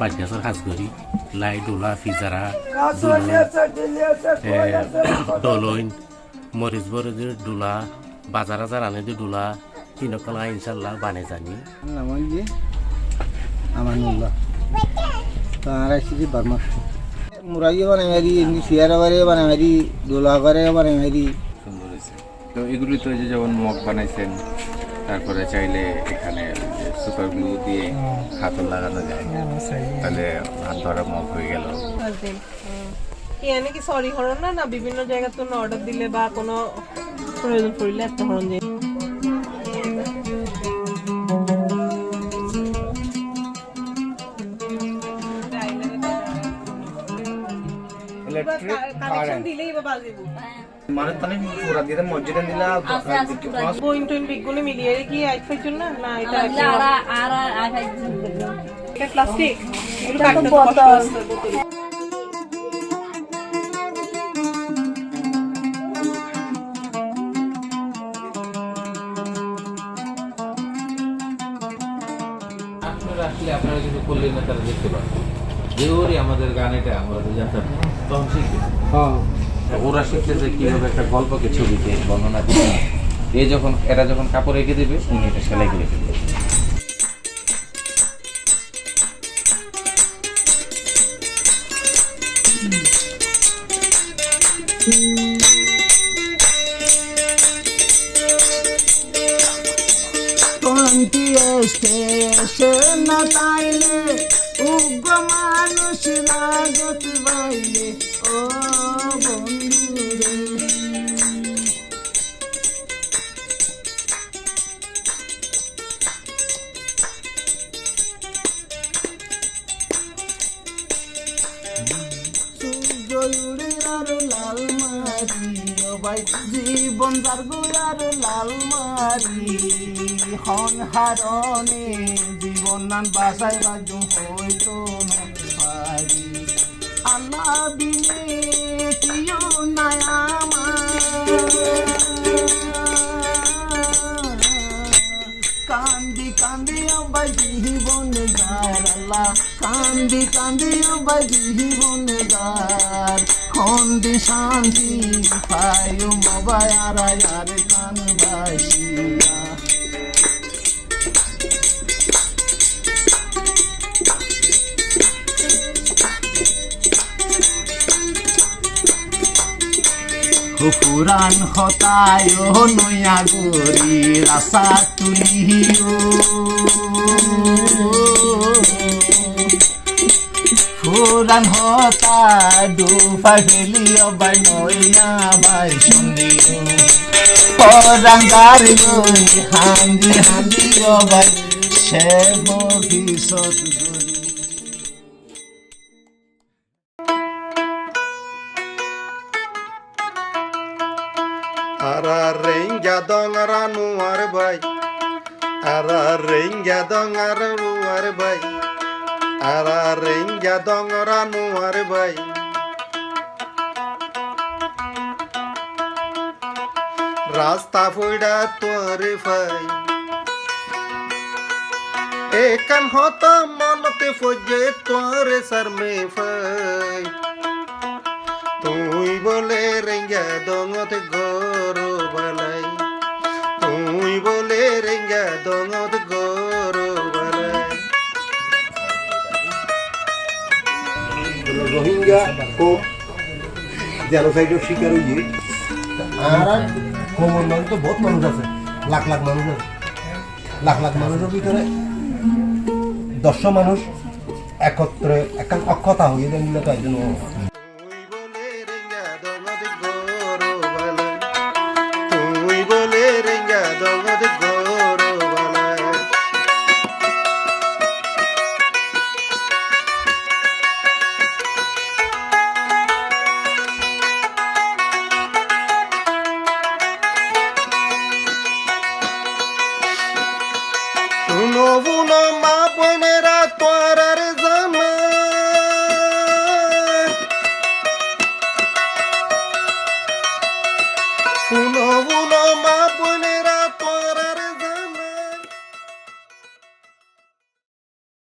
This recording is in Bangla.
বাজনাসর কাজ করি লাই ডোলা ফিজারা দলইন মরিচ বরদের ডোলা বাজার আজার আনে দি ডোলা কিনকলা ইনশাল্লাহ বানে জানি আমার যে আমানুল্লাহ তারা এসেছি বারমাস মুরাইও বানাই মারি এমনি চেয়ারা বারে বানাই মারি ডোলা করে বানাই মারি সুন্দর হয়েছে। তো এগুলি তো যে যেমন মগ বানাইছেন, তারপরে চাইলে এখানে সুপার গ্লু দিয়ে হাতল লাগানো যায়, তাহলে হাত ধরা মগ হয়ে গেল। কি সরি হরণ না না বিভিন্ন জায়গা তো অর্ডার দিলে বা কোনো প্রয়োজন পড়লে একটা হরণ দিয়ে দিলেই বা বাজিব মানে তাহলে পুরা দিতে মসজিদে দিলা বইন টইন বিগুলো মিলিয়ে কি আইট ফাইজন না না এটা এটা প্লাস্টিক এগুলো কাটতে তো কষ্ট আছে বোতল আপনারা কিছু করলেন না, তারা দেখতে পাবেন যে ওরই আমাদের গান এটা আমরা তো জানতাম না, তখন শিখবে। ওরা শিখতেছে কিভাবে একটা গল্পকে ছবিতে বর্ণনা দিতে হয়। এরা যখন কাপড় এঁকে দেবে, উনি এটা সেলাই করে ফেলবে। শান্তি এসে না তাইলে উগ্র মানুষ লাগত বাইলে ও বন্ধু রে লাল মারি ও ভাই জীবন যার গুয়ার লাল মারি হন হারণে জীবন নান বাসায় বাজু হইতো পারি আল্লাহ বিনে কিও নাই কান্দি কান্দি অবা জীবন যার আল্লাহ কান্দি কান্দি অবা জীবন যার খন্দি শান্তি পায় মবাই আর কান বাসিয়া পুরাণ হতায় নয়া গরি রাসা তুলিও পুরাণ হতা ডুফা ফেলিও বাই নয়া বাই সন্দিও পরাণ গারি লই হান্দি হান্দিও বাই সে ভবিষ্যৎ Ara renga dongara nuar bay, ara renga dongara nuar bay, ara renga dongara nuar bay. Rasta fuida tuar fai, ekan hota monote foje tuar sar me fai. তুই বলে রেঙ্গা দঙত গরো বালাই, তুই বলে রেঙ্গা দঙত গরো বালাই। রোহিঙ্গা ও জেনোসাইডের শিকার হয়ে আর খবর মানে তো বহুত মানুষ আছে, লাখ লাখ মানুষ আছে। লাখ লাখ মানুষের ভিতরে 100 মানুষ একত্রে একখান অক্ষতা হয়ে দেন তো একজন শুনো বুনো